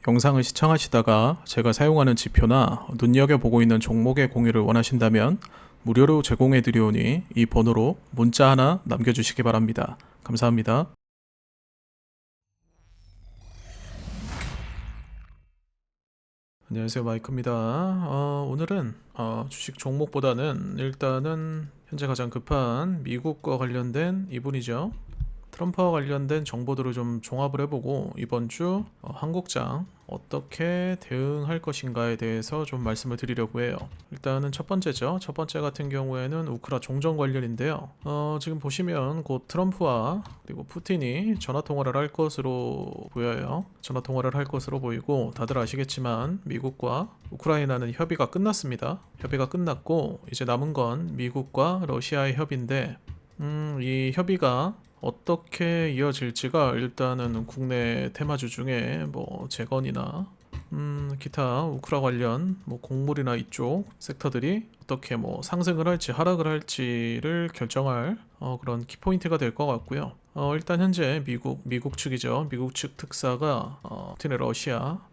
영상을 시청하시다가 제가 사용하는 지표나 눈여겨보고 있는 종목의 공유를 원하신다면 무료로 제공해 드리오니 이 번호로 문자 하나 남겨주시기 바랍니다. 감사합니다. 안녕하세요, 마이크입니다. 오늘은 주식 종목보다는 일단은 현재 가장 급한 미국과 관련된 이분이죠. 트럼프와 관련된 정보들을 좀 종합을 해보고 이번 주 한국장 어떻게 대응할 것인가에 대해서 좀 말씀을 드리려고 해요. 일단은 첫 번째죠. 첫 번째 같은 경우에는 우크라 종전 관련인데요. 지금 보시면 곧 트럼프와 그리고 푸틴이 전화 통화를 할 것으로 보여요. 전화 통화를 할 것으로 보이고, 다들 아시겠지만 미국과 우크라이나는 협의가 끝났습니다. 협의가 끝났고 이제 남은 건 미국과 러시아의 협의인데, 이 협의가 어떻게 이어질지가 일단은 국내 테마주 중에 뭐 재건이나 기타 우크라 관련 뭐 곡물이나 이쪽 섹터들이 어떻게 뭐 상승을 할지 하락을 할지를 결정할 그런 키포인트가 될 것 같고요. 일단 현재 미국 측이죠. 미국 측 특사가 푸틴의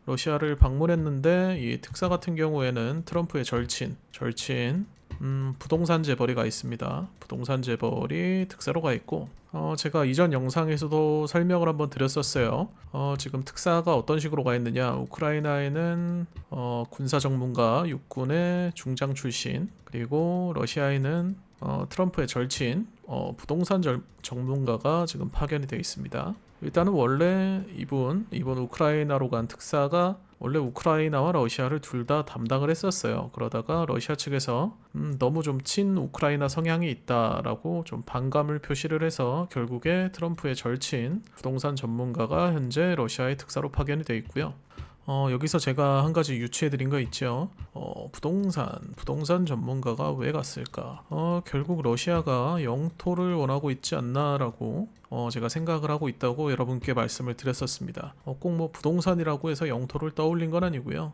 러시아를 방문했는데, 이 특사 같은 경우에는 트럼프의 절친 부동산 재벌이가 있습니다. 부동산 재벌이 특사로 가 있고, 제가 이전 영상에서도 설명을 한번 드렸었어요. 지금 특사가 어떤 식으로 가 있느냐, 우크라이나에는 군사 전문가 육군의 중장 출신, 그리고 러시아에는 트럼프의 절친 부동산 전문가가 지금 파견이 되어 있습니다. 일단은 원래 이분 우크라이나로 간 특사가 원래 우크라이나와 러시아를 둘 다 담당을 했었어요. 그러다가 러시아 측에서 너무 좀 친 우크라이나 성향이 있다라고 좀 반감을 표시를 해서 결국에 트럼프의 절친 부동산 전문가가 현재 러시아의 특사로 파견이 되어 있고요. 여기서 제가 한 가지 유추해드린 거 있죠. 부동산 전문가가 왜 갔을까? 결국 러시아가 영토를 원하고 있지 않나라고 제가 생각을 하고 있다고 여러분께 말씀을 드렸었습니다. 꼭 뭐 부동산이라고 해서 영토를 떠올린 건 아니고요.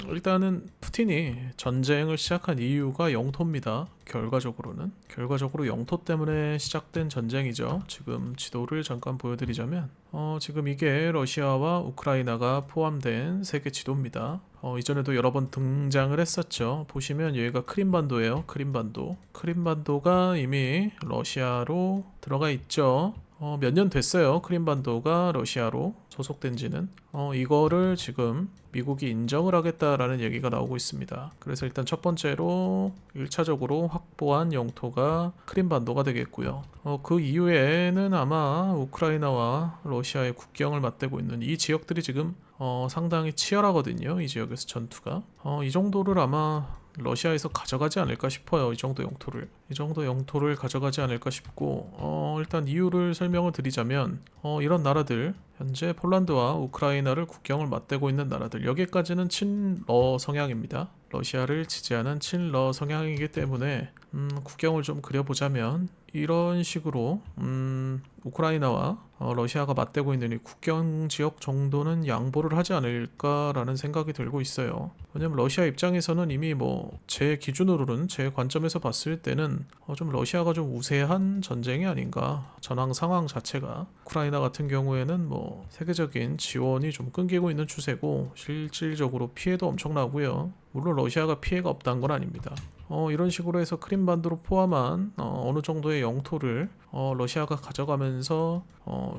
일단은 푸틴이 전쟁을 시작한 이유가 영토입니다. 결과적으로 영토 때문에 시작된 전쟁이죠. 지금 지도를 잠깐 보여드리자면 지금 이게 러시아와 우크라이나가 포함된 세계 지도입니다. 이전에도 여러 번 등장을 했었죠. 보시면 여기가 크림반도예요. 크림반도가 이미 러시아로 들어가 있죠. 몇 년 됐어요. 크림반도가 러시아로 소속된 지는. 이거를 지금 미국이 인정을 하겠다라는 얘기가 나오고 있습니다. 그래서 일단 첫 번째로 1차적으로 확보한 영토가 크림반도가 되겠고요. 그 이후에는 아마 우크라이나와 러시아의 국경을 맞대고 있는 이 지역들이 지금 상당히 치열하거든요. 이 지역에서 전투가. 이 정도를 아마 러시아에서 가져가지 않을까 싶어요. 이 정도 영토를 가져가지 않을까 싶고, 일단 이유를 설명을 드리자면 이런 나라들, 현재 폴란드와 우크라이나를 국경을 맞대고 있는 나라들, 여기까지는 친러 성향입니다. 러시아를 지지하는 친러 성향이기 때문에 국경을 좀 그려보자면 이런 식으로 우크라이나와 러시아가 맞대고 있는 이 국경 지역 정도는 양보를 하지 않을까라는 생각이 들고 있어요. 왜냐면 러시아 입장에서는 이미 뭐 제 기준으로는, 제 관점에서 봤을 때는 좀 러시아가 좀 우세한 전쟁이 아닌가. 전황 상황 자체가 우크라이나 같은 경우에는 뭐 세계적인 지원이 좀 끊기고 있는 추세고, 실질적으로 피해도 엄청나고요. 물론 러시아가 피해가 없다는 건 아닙니다. 이런 식으로 해서 크림반도를 포함한 어느 정도의 영토를 러시아가 가져가면서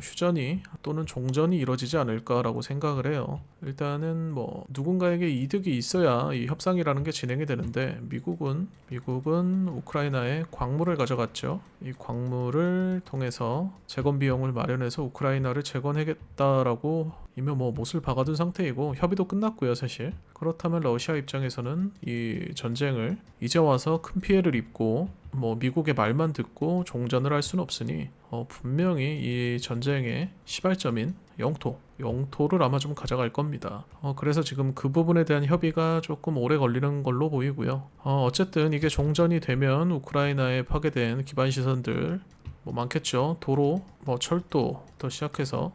휴전이 또는 종전이 이뤄지지 않을까라고 생각을 해요. 일단은 뭐 누군가에게 이득이 있어야 이 협상이라는 게 진행이 되는데, 미국은 우크라이나에 광물을 가져갔죠. 이 광물을 통해서 재건 비용을 마련해서 우크라이나를 재건하겠다라고 이미 뭐 못을 박아둔 상태이고, 협의도 끝났고요, 사실. 그렇다면 러시아 입장에서는 이 전쟁을 이제 와서 큰 피해를 입고 뭐 미국의 말만 듣고 종전을 할 수는 없으니 분명히 이 전쟁의 시발점인 영토를 아마 좀 가져갈 겁니다. 그래서 지금 그 부분에 대한 협의가 조금 오래 걸리는 걸로 보이고요. 어쨌든 이게 종전이 되면 우크라이나에 파괴된 기반 시설들 뭐 많겠죠. 도로, 뭐 철도부터 시작해서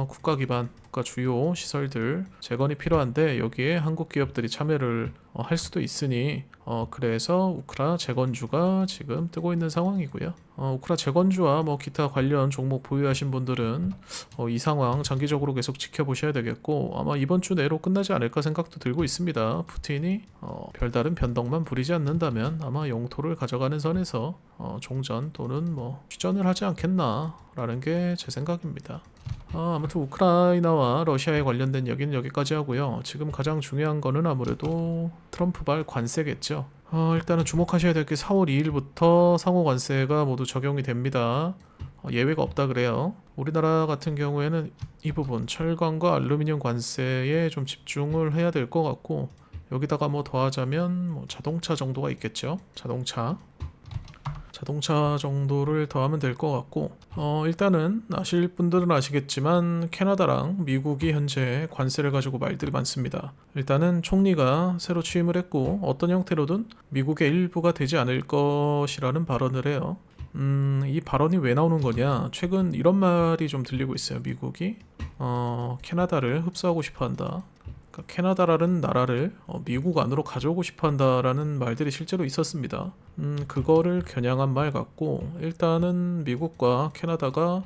국가 기반 국가 주요 시설들 재건이 필요한데 여기에 한국 기업들이 참여를 할 수도 있으니 그래서 우크라 재건주가 지금 뜨고 있는 상황이고요. 우크라 재건주와 뭐 기타 관련 종목 보유하신 분들은 이 상황 장기적으로 계속 지켜보셔야 되겠고 아마 이번 주 내로 끝나지 않을까 생각도 들고 있습니다. 푸틴이 별다른 변덕만 부리지 않는다면 아마 영토를 가져가는 선에서 종전 또는 뭐 휴전을 하지 않겠나라는 게 제 생각입니다. 아무튼 우크라이나와 러시아에 관련된 얘기는 여기까지 하고요. 지금 가장 중요한 거는 아무래도 트럼프발 관세겠죠. 일단은 주목하셔야 될 게 4월 2일부터 상호 관세가 모두 적용이 됩니다. 예외가 없다 그래요. 우리나라 같은 경우에는 이 부분 철강과 알루미늄 관세에 좀 집중을 해야 될 것 같고 여기다가 뭐 더하자면 뭐 자동차 정도가 있겠죠. 자동차 정도를 더하면 될 것 같고 일단은 아실 분들은 아시겠지만 캐나다랑 미국이 현재 관세를 가지고 말들이 많습니다. 일단은 총리가 새로 취임을 했고 어떤 형태로든 미국의 일부가 되지 않을 것이라는 발언을 해요. 이 발언이 왜 나오는 거냐? 최근 이런 말이 좀 들리고 있어요. 미국이 캐나다를 흡수하고 싶어 한다. 그러니까 캐나다라는 나라를 미국 안으로 가져오고 싶어 한다라는 말들이 실제로 있었습니다. 그거를 겨냥한 말 같고 일단은 미국과 캐나다가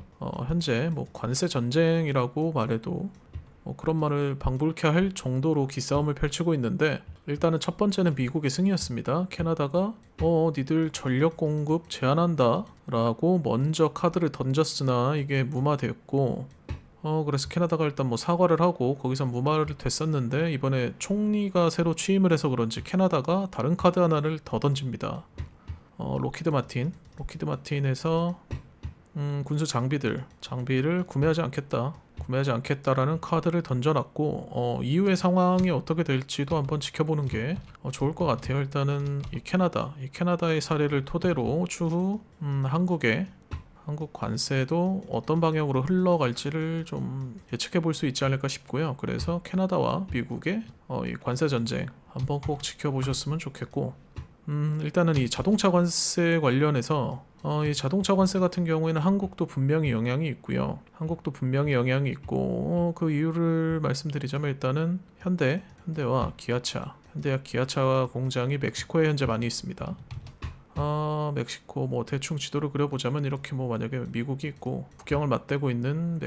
현재 뭐 관세 전쟁이라고 말해도 그런 말을 방불케 할 정도로 기싸움을 펼치고 있는데 일단은 첫 번째는 미국의 승이었습니다. 캐나다가 니들 전력 공급 제한한다 라고 먼저 카드를 던졌으나 이게 무마됐고 그래서 캐나다가 일단 뭐 사과를 하고 거기서 무마를 됐었는데 이번에 총리가 새로 취임을 해서 그런지 캐나다가 다른 카드 하나를 더 던집니다. 로키드 마틴에서 군수 장비를 구매하지 않겠다라는 카드를 던져놨고 이후의 상황이 어떻게 될지도 한번 지켜보는 게 좋을 것 같아요. 일단은 이 캐나다의 사례를 토대로 추후 한국 관세도 어떤 방향으로 흘러갈지를 좀 예측해 볼 수 있지 않을까 싶고요. 그래서 캐나다와 미국의 이 관세 전쟁 한번 꼭 지켜보셨으면 좋겠고 일단은 이 자동차 관세 관련해서 이 자동차 관세 같은 경우에는 한국도 분명히 영향이 있고 그 이유를 말씀드리자면 일단은 현대와 기아차 공장이 멕시코에 현재 많이 있습니다. 멕시코 뭐 대충 지도를 그려보자면 이렇게 뭐 만약에 미국이 있고 국경을 맞대고 있는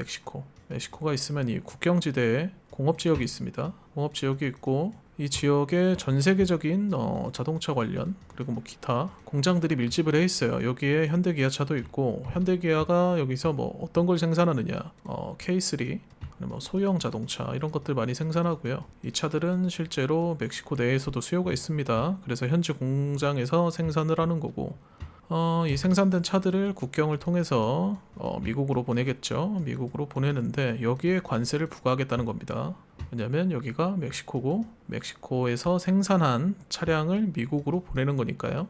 멕시코가 있으면 이 국경지대에 공업지역이 있습니다. 공업지역이 있고 이 지역에 전 세계적인 자동차 관련 그리고 뭐 기타 공장들이 밀집을 해 있어요. 여기에 현대기아차도 있고 현대기아가 여기서 뭐 어떤 걸 생산하느냐 K3 뭐 소형 자동차 이런 것들 많이 생산하고요. 이 차들은 실제로 멕시코 내에서도 수요가 있습니다. 그래서 현지 공장에서 생산을 하는 거고 이 생산된 차들을 국경을 통해서 미국으로 보내겠죠. 미국으로 보내는데 여기에 관세를 부과하겠다는 겁니다. 왜냐면 여기가 멕시코고 멕시코에서 생산한 차량을 미국으로 보내는 거니까요.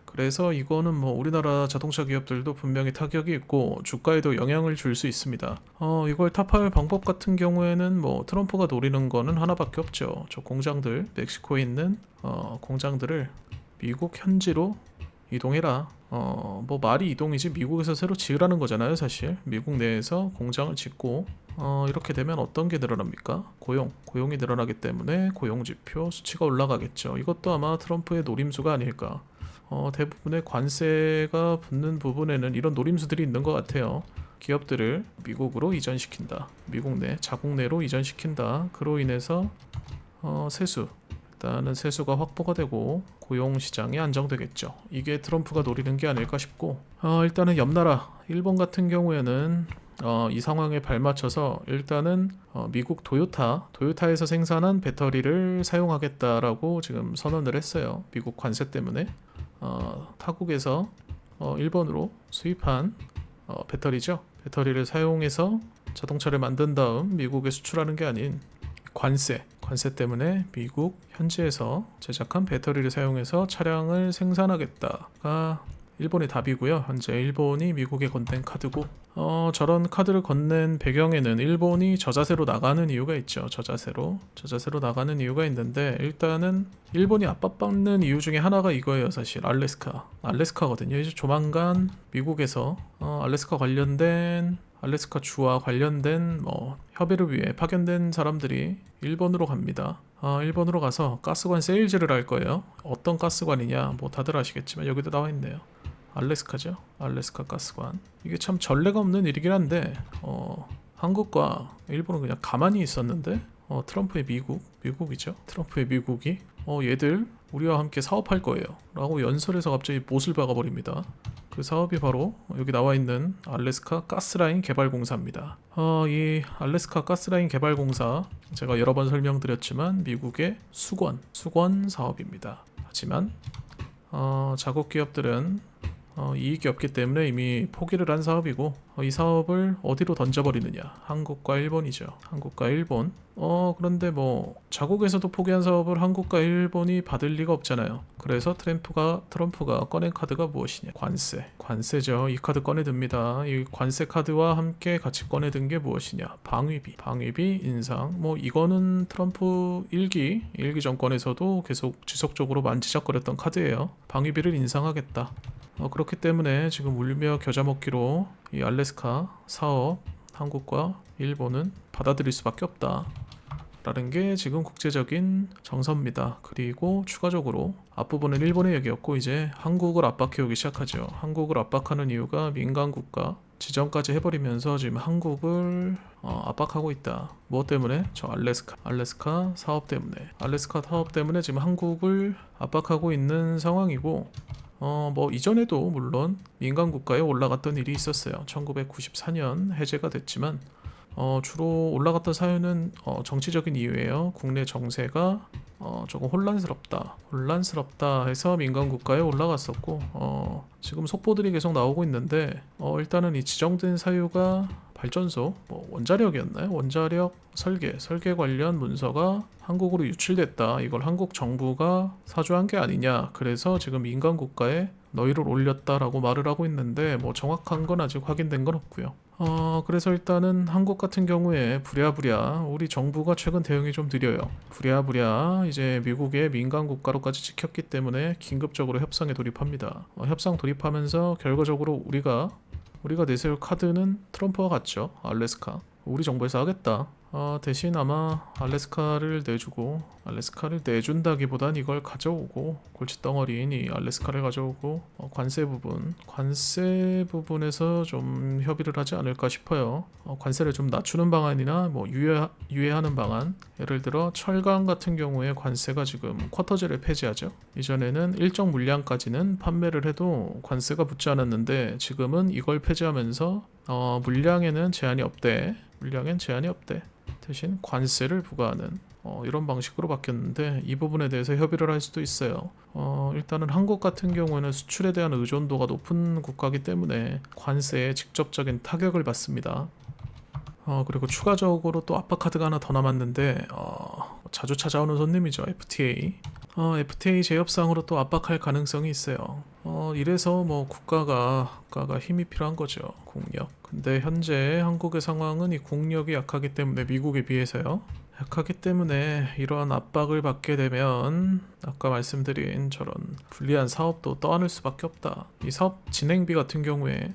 그래서 이거는 뭐 우리나라 자동차 기업들도 분명히 타격이 있고 주가에도 영향을 줄 수 있습니다. 이걸 타파할 방법 같은 경우에는 뭐 트럼프가 노리는 거는 하나밖에 없죠. 저 공장들 멕시코에 있는 공장들을 미국 현지로 이동해라. 뭐 말이 이동이지 미국에서 새로 지으라는 거잖아요. 사실 미국 내에서 공장을 짓고 이렇게 되면 어떤 게 늘어납니까? 고용이 늘어나기 때문에 고용지표 수치가 올라가겠죠. 이것도 아마 트럼프의 노림수가 아닐까. 대부분의 관세가 붙는 부분에는 이런 노림수들이 있는 것 같아요. 기업들을 미국으로 이전시킨다. 미국 내 자국 내로 이전시킨다. 그로 인해서 일단은 세수가 확보가 되고 고용 시장이 안정되겠죠. 이게 트럼프가 노리는 게 아닐까 싶고 일단은 옆나라 일본 같은 경우에는 이 상황에 발맞춰서 일단은 미국 토요타에서 생산한 배터리를 사용하겠다라고 지금 선언을 했어요. 미국 관세 때문에 타국에서 일본으로 수입한 배터리를 사용해서 자동차를 만든 다음 미국에 수출하는 게 아닌 관세 때문에 미국 현지에서 제작한 배터리를 사용해서 차량을 생산하겠다가 일본의 답이고요. 현재 일본이 미국에 건넨 카드고 저런 카드를 건넨 배경에는 일본이 저자세로 나가는 이유가 있죠. 저자세로 나가는 이유가 있는데 일단은 일본이 압박받는 이유 중에 하나가 이거예요. 사실 알래스카거든요. 이제 조만간 미국에서 알래스카 관련된 알래스카 주와 관련된 협의를 위해 파견된 사람들이 일본으로 갑니다. 일본으로 가서 가스관 세일즈를 할 거예요. 어떤 가스관이냐 뭐 다들 아시겠지만 여기도 나와 있네요. 알래스카죠. 알래스카 가스관. 이게 참 전례가 없는 일이긴 한데 한국과 일본은 그냥 가만히 있었는데 트럼프의 미국이죠. 트럼프의 미국이 얘들 우리와 함께 사업할 거예요 라고 연설에서 갑자기 못을 박아버립니다. 그 사업이 바로 여기 나와 있는 알래스카 가스라인 개발공사입니다. 이 알래스카 가스라인 개발공사 제가 여러 번 설명드렸지만 미국의 수건 사업입니다. 하지만 자국 기업들은 이익이 없기 때문에 이미 포기를 한 사업이고 이 사업을 어디로 던져버리느냐? 한국과 일본이죠. 한국과 일본. 그런데 뭐 자국에서도 포기한 사업을 한국과 일본이 받을 리가 없잖아요. 그래서 트럼프가 꺼낸 카드가 무엇이냐? 관세죠. 이 카드 꺼내듭니다. 이 관세 카드와 함께 같이 꺼내든 게 무엇이냐? 방위비 인상. 뭐 이거는 트럼프 일기 정권에서도 계속 지속적으로 만지작거렸던 카드예요. 방위비를 인상하겠다. 그렇기 때문에 지금 울며 겨자 먹기로 이 알래스카 사업 한국과 일본은 받아들일 수밖에 없다 라는 게 지금 국제적인 정서입니다. 그리고 추가적으로 앞부분은 일본의 얘기였고 이제 한국을 압박해오기 시작하죠. 한국을 압박하는 이유가 민간 국가 지정까지 해버리면서 지금 한국을 압박하고 있다. 무엇 때문에? 저 알래스카 사업 때문에 지금 한국을 압박하고 있는 상황이고 뭐 이전에도 물론 민간 국가에 올라갔던 일이 있었어요. 1994년 해제가 됐지만 주로 올라갔던 사유는 정치적인 이유예요. 국내 정세가 조금 혼란스럽다 해서 민간 국가에 올라갔었고 지금 속보들이 계속 나오고 있는데 일단은 이 지정된 사유가 발전소 원자력이었나요? 원자력 설계 관련 문서가 한국으로 유출됐다. 이걸 한국 정부가 사주한 게 아니냐. 그래서 지금 민간 국가에 너희를 올렸다라고 말을 하고 있는데 뭐 정확한 건 아직 확인된 건 없고요. 그래서 일단은 한국 같은 경우에 부랴부랴 우리 정부가 최근 대응이 좀 느려요. 부랴부랴 이제 미국의 민간 국가로까지 찍혔기 때문에 긴급적으로 협상에 돌입합니다. 협상 돌입하면서 결과적으로 우리가 내세울 카드는 트럼프와 같죠. 알래스카. 우리 정부에서 하겠다. 대신 아마 알래스카를 내준다기보단 이걸 가져오고 골칫덩어리인 이 알래스카를 가져오고 관세 부분에서 좀 협의를 하지 않을까 싶어요. 관세를 좀 낮추는 방안이나 뭐 유예하는 방안. 예를 들어 철강 같은 경우에 관세가 지금 쿼터제를 폐지하죠. 이전에는 일정 물량까지는 판매를 해도 관세가 붙지 않았는데 지금은 이걸 폐지하면서 물량엔 제한이 없대. 대신 관세를 부과하는 이런 방식으로 바뀌었는데 이 부분에 대해서 협의를 할 수도 있어요. 일단은 한국 같은 경우에는 수출에 대한 의존도가 높은 국가이기 때문에 관세에 직접적인 타격을 받습니다. 그리고 추가적으로 또 압박 카드가 하나 더 남았는데 자주 찾아오는 손님이죠. FTA 재협상으로 또 압박할 가능성이 있어요. 이래서 뭐 국가가 힘이 필요한 거죠. 국력. 근데 현재 한국의 상황은 이 국력이 약하기 때문에 미국에 비해서요. 약하기 때문에 이러한 압박을 받게 되면 아까 말씀드린 저런 불리한 사업도 떠안을 수밖에 없다. 이 사업 진행비 같은 경우에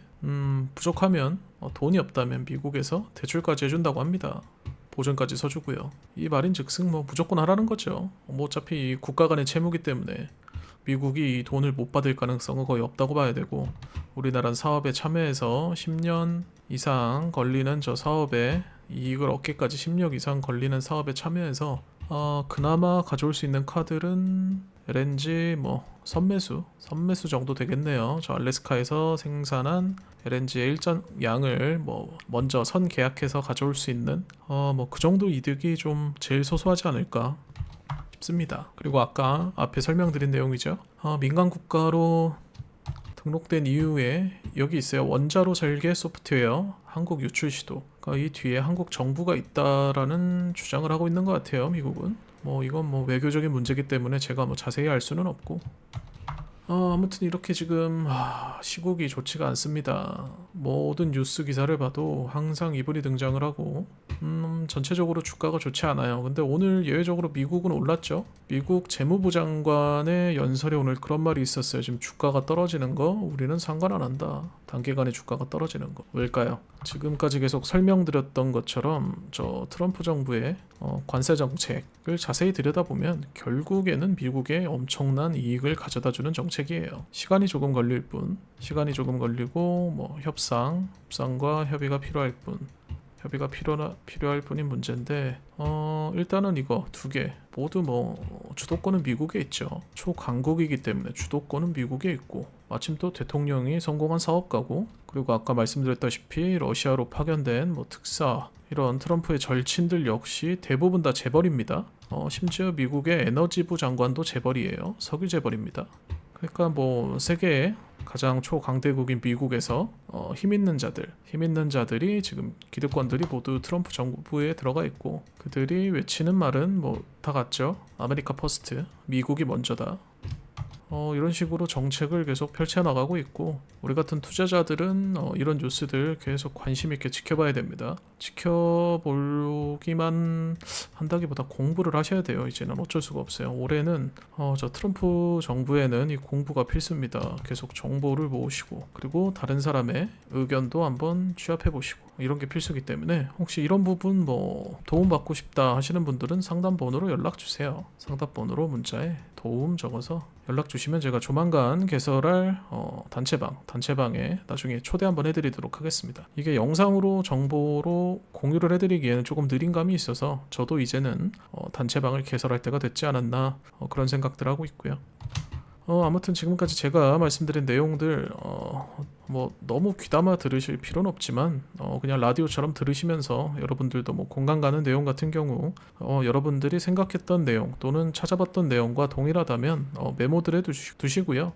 부족하면 돈이 없다면 미국에서 대출까지 해준다고 합니다. 보증까지 서주고요. 이 말인즉슨 뭐 무조건 하라는 거죠. 뭐 어차피 이 국가 간의 채무기 때문에 미국이 이 돈을 못 받을 가능성은 거의 없다고 봐야 되고 우리나라는 사업에 참여해서 10년 이상 걸리는 저 사업에 이익을 얻기까지 10년 이상 걸리는 사업에 참여해서 그나마 가져올 수 있는 카드는 LNG 뭐 선매수 정도 되겠네요. 저 알래스카에서 생산한 LNG의 일정 양을 뭐 먼저 선 계약해서 가져올 수 있는 뭐 그 정도 이득이 좀 제일 소소하지 않을까 싶습니다. 그리고 아까 앞에 설명드린 내용이죠. 민간 국가로 등록된 이후에 여기 있어요. 원자로 설계 소프트웨어 한국 유출 시도. 그러니까 이 뒤에 한국 정부가 있다라는 주장을 하고 있는 것 같아요. 미국은. 뭐 이건 뭐 외교적인 문제이기 때문에 제가 뭐 자세히 알 수는 없고 아무튼 이렇게 지금 시국이 좋지가 않습니다. 모든 뉴스 기사를 봐도 항상 이분이 등장을 하고 전체적으로 주가가 좋지 않아요. 근데 오늘 예외적으로 미국은 올랐죠. 미국 재무부 장관의 연설에 오늘 그런 말이 있었어요. 지금 주가가 떨어지는 거 우리는 상관 안 한다. 단기간에 주가가 떨어지는 거 왜일까요? 지금까지 계속 설명드렸던 것처럼 저 트럼프 정부의 관세 정책을 자세히 들여다보면 결국에는 미국에 엄청난 이익을 가져다주는 정책이에요. 시간이 조금 걸릴 뿐, 시간이 조금 걸리고 뭐 협상과 협의가 필요할 뿐, 협의가 필요할 뿐인 문제인데 일단은 이거 두 개 모두 뭐 주도권은 미국에 있죠. 초강국이기 때문에 주도권은 미국에 있고 마침 또 대통령이 성공한 사업가고 그리고 아까 말씀드렸다시피 러시아로 파견된 뭐 특사 이런 트럼프의 절친들 역시 대부분 다 재벌입니다. 심지어 미국의 에너지부 장관도 재벌이에요. 석유 재벌입니다. 그러니까 뭐 세계의 가장 초강대국인 미국에서 힘 있는 자들이 지금 기득권들이 모두 트럼프 정부에 들어가 있고 그들이 외치는 말은 뭐 다 같죠. 아메리카 퍼스트, 미국이 먼저다. 이런 식으로 정책을 계속 펼쳐나가고 있고 우리 같은 투자자들은 이런 뉴스들 계속 관심 있게 지켜봐야 됩니다. 지켜보기만 한다기보다 공부를 하셔야 돼요. 이제는 어쩔 수가 없어요. 올해는 저 트럼프 정부에는 이 공부가 필수입니다. 계속 정보를 모으시고 그리고 다른 사람의 의견도 한번 취합해 보시고 이런 게 필수이기 때문에 혹시 이런 부분 뭐 도움받고 싶다 하시는 분들은 상담 번호로 연락 주세요. 상담 번호로 문자에 도움 적어서 연락 주시면 제가 조만간 개설할 단체방에 나중에 초대 한번 해드리도록 하겠습니다. 이게 영상으로 정보로 공유를 해드리기에는 조금 느린 감이 있어서 저도 이제는 단체방을 개설할 때가 됐지 않았나 그런 생각들 하고 있고요. 아무튼 지금까지 제가 말씀드린 내용들 뭐 너무 귀담아 들으실 필요는 없지만 그냥 라디오처럼 들으시면서 여러분들도 뭐 공감 가는 내용 같은 경우 여러분들이 생각했던 내용 또는 찾아봤던 내용과 동일하다면 메모들 두시고요.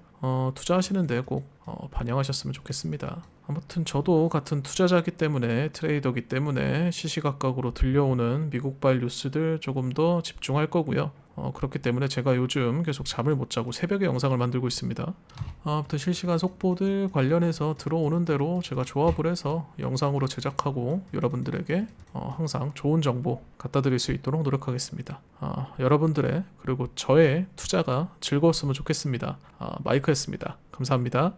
투자하시는데 꼭 반영하셨으면 좋겠습니다. 아무튼 저도 같은 투자자이기 때문에 트레이더이기 때문에 시시각각으로 들려오는 미국발 뉴스들 조금 더 집중할 거고요. 그렇기 때문에 제가 요즘 계속 잠을 못 자고 새벽에 영상을 만들고 있습니다. 아무튼 실시간 속보들 관련해서 들어오는 대로 제가 조합을 해서 영상으로 제작하고 여러분들에게 항상 좋은 정보 갖다 드릴 수 있도록 노력하겠습니다. 여러분들의 그리고 저의 투자가 즐거웠으면 좋겠습니다. 마이크였습니다. 감사합니다.